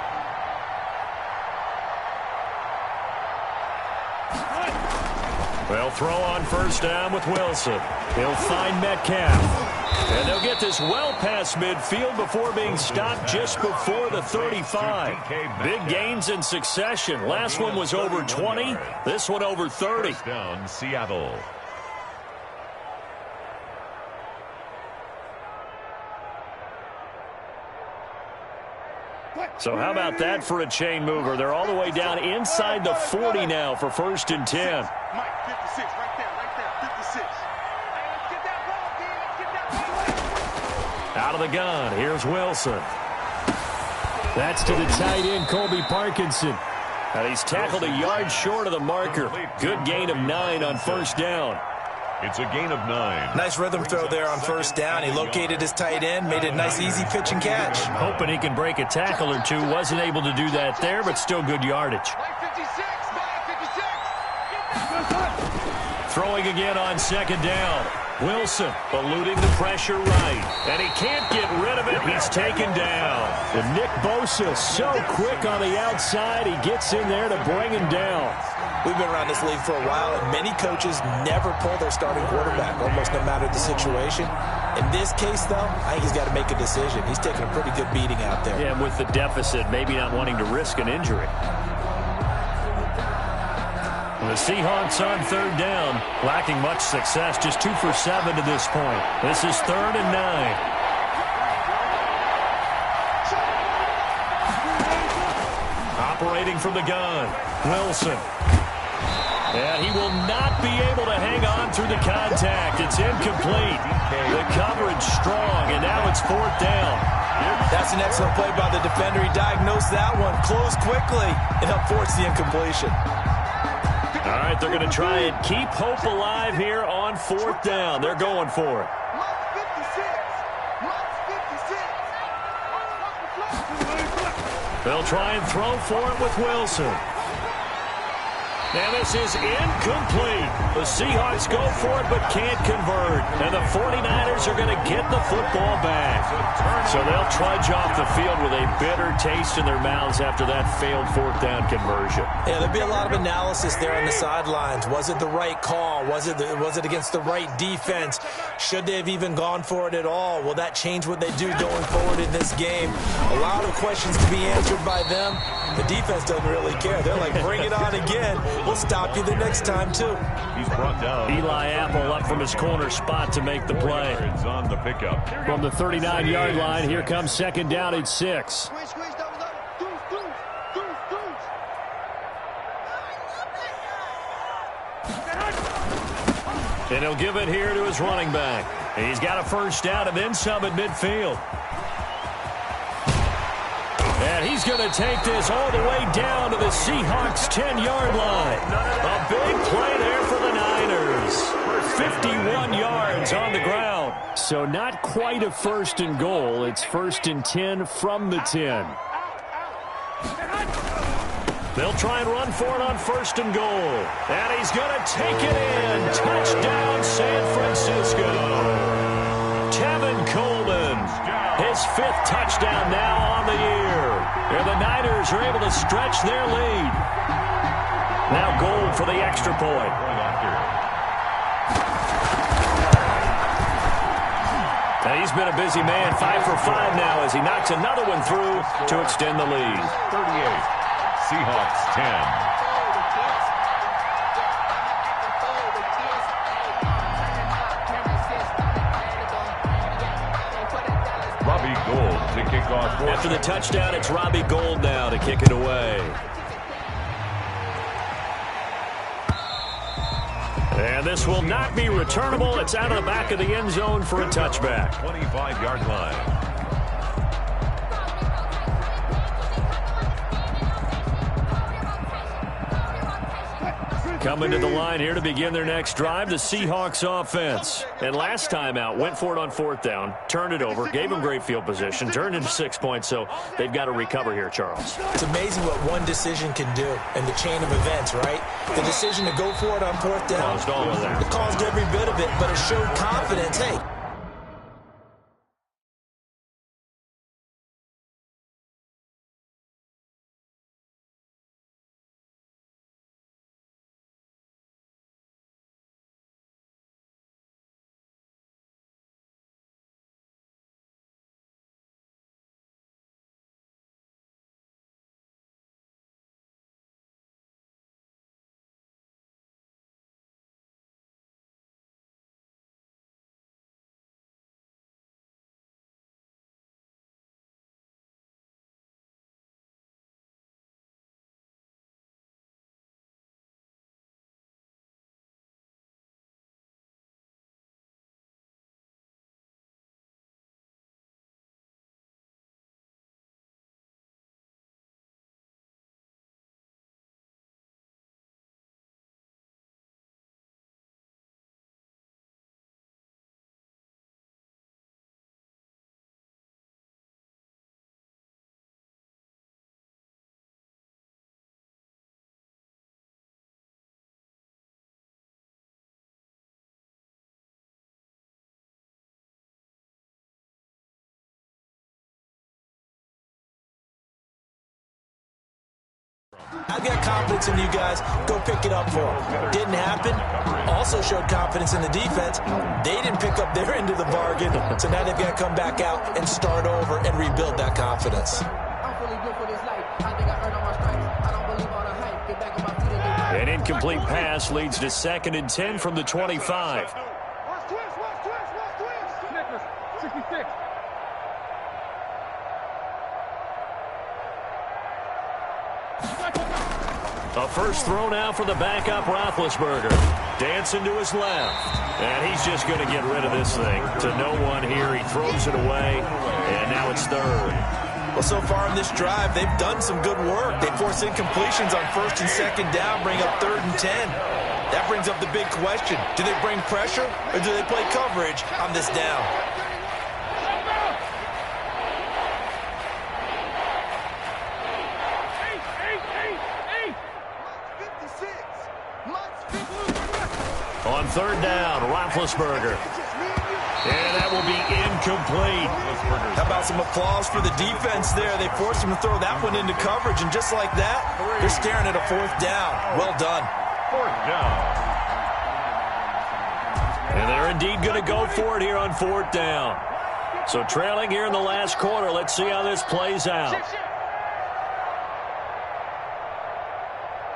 They'll throw on first down with Wilson. He'll find Metcalf. And they'll get this well past midfield before being stopped just before the 35. Big gains in succession. Last one was over 20. This one over 30. First down, Seattle. So how about that for a chain mover? They're all the way down inside the 40 now for 1st and 10. Mike, 56, right there, 56. Out of the gun, here's Wilson. That's to the tight end, Colby Parkinson. And he's tackled a yard short of the marker. Good gain of 9 on first down. It's a gain of 9. Nice rhythm throw there on first down. He located his tight end, made it a nice, easy pitch and catch. Hoping he can break a tackle or two. Wasn't able to do that there, but still good yardage. Throwing again on second down. Wilson eluding the pressure right. And he can't get rid of it. He's taken down. And Nick Bosa so quick on the outside. He gets in there to bring him down. We've been around this league for a while, and many coaches never pull their starting quarterback, almost no matter the situation. In this case, though, I think he's got to make a decision. He's taking a pretty good beating out there. Yeah, and with the deficit, maybe not wanting to risk an injury. The Seahawks on third down, lacking much success, just 2 for 7 to this point. This is 3rd and 9. Operating from the gun, Wilson. And he will not be able to hang on through the contact. It's incomplete. The coverage strong, and now it's 4th down. That's an excellent play by the defender. He diagnosed that one, closed quickly, and helped force the incompletion. All right, they're going to try and keep hope alive here on 4th down. They're going for it. They'll try and throw for it with Wilson. And this is incomplete. The Seahawks go for it but can't convert. And the 49ers are going to get the football back. So they'll trudge off the field with a bitter taste in their mouths after that failed fourth down conversion. Yeah, there'll be a lot of analysis there on the sidelines. Was it the right call? Was it against the right defense? Should they have even gone for it at all? Will that change what they do going forward in this game? A lot of questions to be answered by them. The defense doesn't really care. They're like, bring it on again. We'll stop you the next time, too. He's brought down. Eli Apple up from his corner spot to make the play. On the pickup. From the 39-yard line, here comes second down at 6. Squeeze, double, deuce. And he'll give it here to his running back. He's got a first down and then some at midfield. And he's going to take this all the way down to the Seahawks' 10-yard line. A big play there for the Niners. 51 yards on the ground. So not quite a first and goal. It's first and 10 from the 10. They'll try and run for it on first and goal. And he's going to take it in. Touchdown, San Francisco. Tevin Coleman, his 5th touchdown now on the year. And the Niners are able to stretch their lead. Now goal for the extra point. Now he's been a busy man, 5 for 5 now as he knocks another one through to extend the lead. 38. Seahawks 10. Robbie Gould to kick off. After the touchdown, it's Robbie Gould now to kick it away. And this will not be returnable. It's out of the back of the end zone for a touchback. 25-yard line. Coming to the line here to begin their next drive, the Seahawks offense. And last time out, went for it on fourth down, turned it over, gave them great field position, turned into 6 points, so they've got to recover here, Charles. It's amazing what one decision can do in the chain of events, right? The decision to go for it on fourth down. Caused all of that. It caused every bit of it, but it showed confidence. Hey, I've got confidence in you guys. Go pick it up for them. Didn't happen. Also showed confidence in the defense. They didn't pick up their end of the bargain. So now they've got to come back out and start over and rebuild that confidence. An incomplete pass leads to second and 10 from the 25. Watch twist. 66. A first throw now for the backup Roethlisberger. Dancing to his left. And he's just going to get rid of this thing. To no one here. He throws it away. And now it's third. Well, so far in this drive, they've done some good work. They force incompletions on first and second down, bring up 3rd and 10. That brings up the big question. Do they bring pressure or do they play coverage on this down? on third down. Roethlisberger. And that will be incomplete. How about some applause for the defense there? They forced him to throw that one into coverage, and just like that, they're staring at a fourth down. Well done. Fourth down. And they're indeed going to go for it here on fourth down. So trailing here in the last quarter. Let's see how this plays out.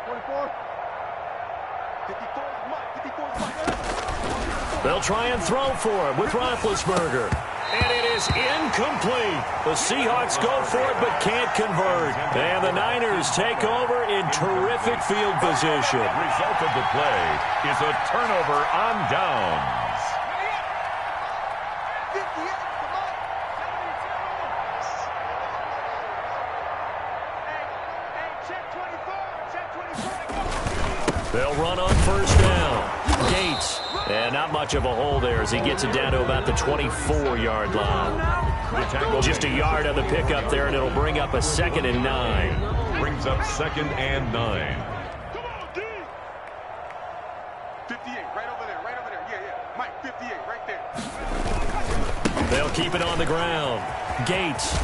24. 54. They'll try and throw for him with Roethlisberger. And it is incomplete. The Seahawks go for it but can't convert. And the Niners take over in terrific field position. The result of the play is a turnover on downs. 58. Come on. Hey, check 24. Check 24. They'll run on first down. Gates. And not much of a hole there as he gets it down to about the 24-yard line. Just a yard on the pickup there, and it'll bring up a 2nd and 9. Brings up 2nd and 9. Come on, D. 58. Right over there. Right over there. Yeah. Mike, 58. Right there. They'll keep it on the ground. Gates.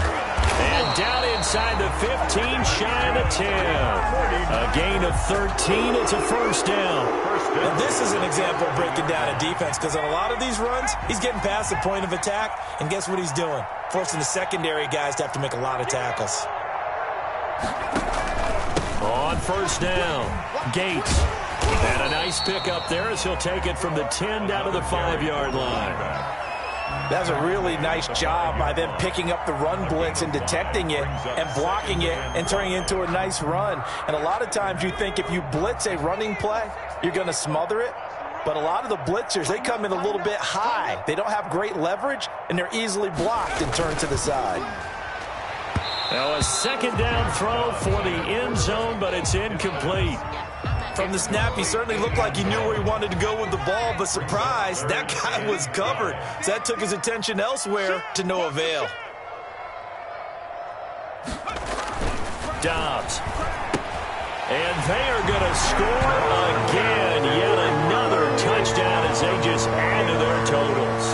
And down inside the 15, shy of the 10. A gain of 13. It's a first down. And this is an example of breaking down a defense, because on a lot of these runs, he's getting past the point of attack, and guess what he's doing? Forcing the secondary guys to have to make a lot of tackles. On first down, Gates. And a nice pickup there as he'll take it from the 10 down to the 5-yard line. That's a really nice job by them picking up the run blitz and detecting it and blocking it and turning it into a nice run. And a lot of times you think if you blitz a running play, you're going to smother it. But a lot of the blitzers, they come in a little bit high. They don't have great leverage, and they're easily blocked and turned to the side. Now a 2nd down throw for the end zone, but it's incomplete. From the snap, he certainly looked like he knew where he wanted to go with the ball, but surprise, that guy was covered. So that took his attention elsewhere to no avail. Dobbs. And they are going to score again. Yet another touchdown as they just add to their totals.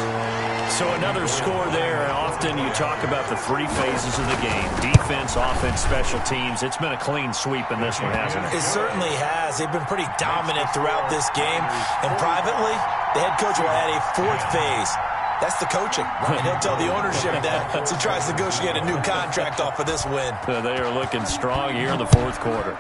So another score there. And often you talk about the 3 phases of the game. Defense, offense, special teams. It's been a clean sweep in this one, hasn't it? It certainly has. They've been pretty dominant throughout this game. And privately, the head coach will add a 4th phase. That's the coaching. And he'll tell the ownership that as he tries to negotiate a new contract off of this win. They are looking strong here in the 4th quarter.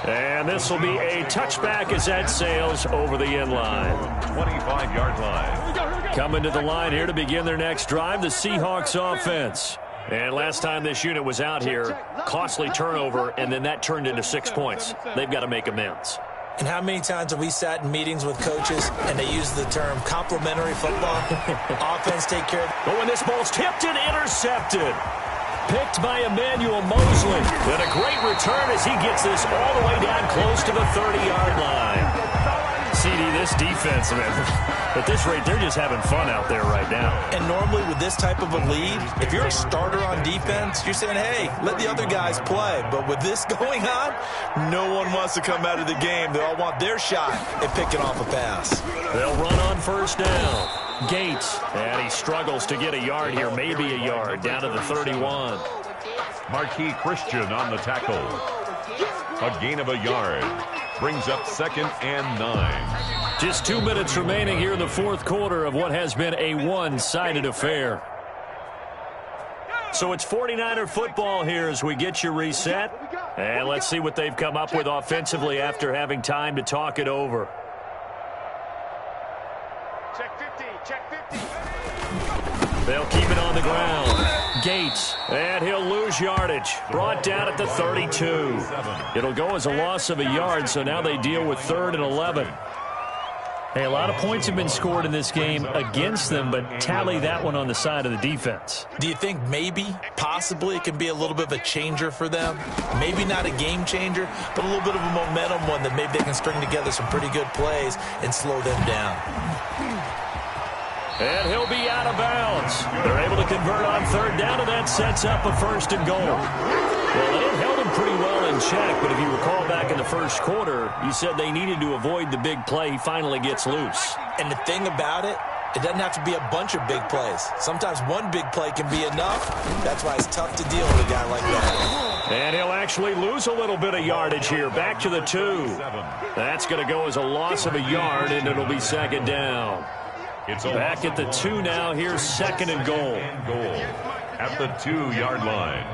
And this will be a touchback as that sails over the end line. 25-yard line. Coming to the line here to begin their next drive, the Seahawks offense. And last time this unit was out here, costly turnover, and then that turned into 6 points. They've got to make amends. And how many times have we sat in meetings with coaches and they use the term complementary football? Offense take care of it. Oh, and this ball's tipped and intercepted. Picked by Emmanuel Mosley. And a great return as he gets this all the way down close to the 30-yard line. CD, this defense, man, at this rate, they're just having fun out there right now. And normally with this type of a lead, if you're a starter on defense, you're saying, hey, let the other guys play. But with this going on, no one wants to come out of the game. They all want their shot at picking off a pass. They'll run on first down. Gates, and he struggles to get a yard here, maybe a yard, down to the 31. Marquis Christian on the tackle. A gain of a yard. Brings up 2nd and 9. Just 2 minutes remaining here in the 4th quarter of what has been a one-sided affair. So it's 49er football here as we get you reset. And let's see what they've come up with offensively after having time to talk it over. Check 50. Check 50. They'll keep it on the ground. Gates, and he'll lose yardage. Brought down at the 32. It'll go as a loss of a yard, so now they deal with 3rd and 11. Hey, a lot of points have been scored in this game against them, but tally that one on the side of the defense. Do you think maybe, possibly, it can be a little bit of a changer for them? Maybe not a game changer, but a little bit of a momentum one that maybe they can string together some pretty good plays and slow them down. And he'll be out of bounds. They're able to convert on 3rd down, and that sets up a 1st and goal. Well, they held him pretty well in in check, but if you recall back in the first quarter, you said they needed to avoid the big play. He finally gets loose. And the thing about it, it doesn't have to be a bunch of big plays. Sometimes one big play can be enough. That's why it's tough to deal with a guy like that. And he'll actually lose a little bit of yardage here. Back to the 2. That's going to go as a loss of a yard, and it'll be second down. It's back at the 2 now. Here's second and goal. At the 2-yard line.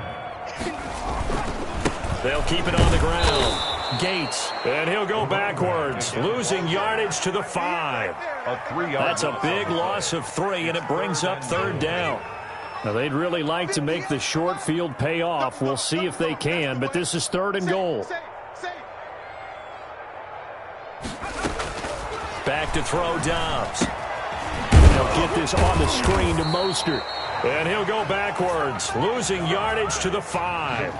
They'll keep it on the ground. Gates, and he'll go backwards, losing yardage to the 5. That's a big loss of 3, and it brings up third down. Now, they'd really like to make the short field pay off. We'll see if they can, but this is third and goal. Back to throw Dobbs. They'll get this on the screen to Mostert. And he'll go backwards, losing yardage to the 5.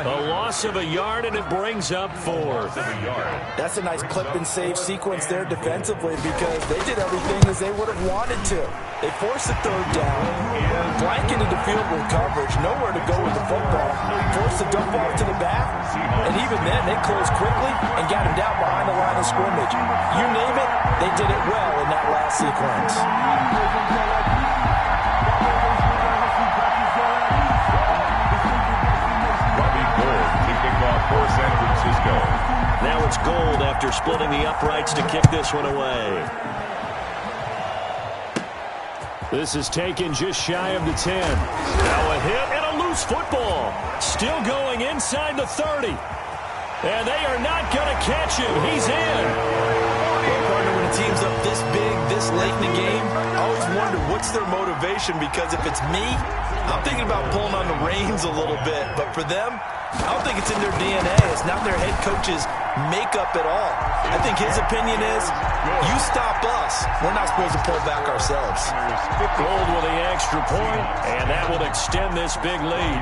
A loss of a yard, and it brings up fourth. That's a nice clip and save sequence there defensively because they did everything as they would have wanted to. They forced the third down, blanketed the field with coverage, nowhere to go with the football, forced the dump off to the back, and even then they closed quickly and got him down behind the line of scrimmage. You name it, they did it well in that last sequence. For San Francisco. Now it's Gold after splitting the uprights to kick this one away. This is taken just shy of the 10. Now a hit and a loose football. Still going inside the 30. And they are not going to catch him. He's in. Well, partner, when a team's up this big, this late in the game, I always wonder what's their motivation, because if it's me, I'm thinking about pulling on the reins a little bit. But for them, I don't think it's in their DNA. It's not their head coach's makeup at all. I think his opinion is, you stop us. We're not supposed to pull back ourselves. Gold with the extra point, and that will extend this big lead.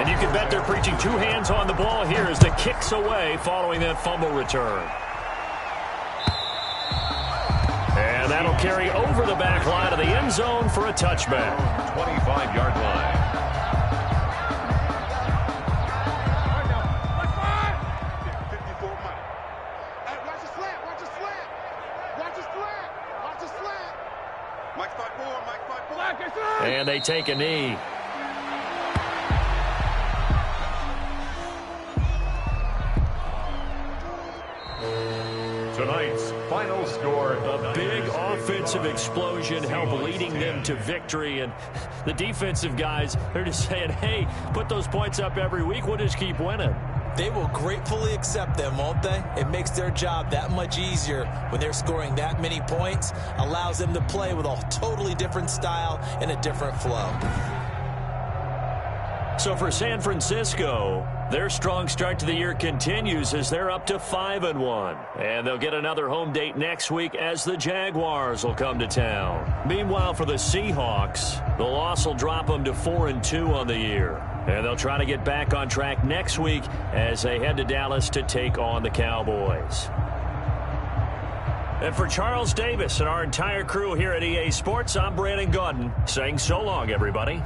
And you can bet they're preaching 2 hands on the ball here as the kick's away following that fumble return. And that'll carry over the back line of the end zone for a touchback. 25-yard line. And they take a knee. Tonight's final score. A big offensive explosion helped leading them to victory. And the defensive guys, they're just saying, hey, put those points up every week. We'll just keep winning. They will gratefully accept them, won't they? It makes their job that much easier when they're scoring that many points. Allows them to play with a totally different style and a different flow. So for San Francisco, their strong start to the year continues as they're up to 5-1. And they'll get another home date next week as the Jaguars will come to town. Meanwhile, for the Seahawks, the loss will drop them to 4-2 on the year. And they'll try to get back on track next week as they head to Dallas to take on the Cowboys. And for Charles Davis and our entire crew here at EA Sports, I'm Brandon Gaudin saying so long, everybody.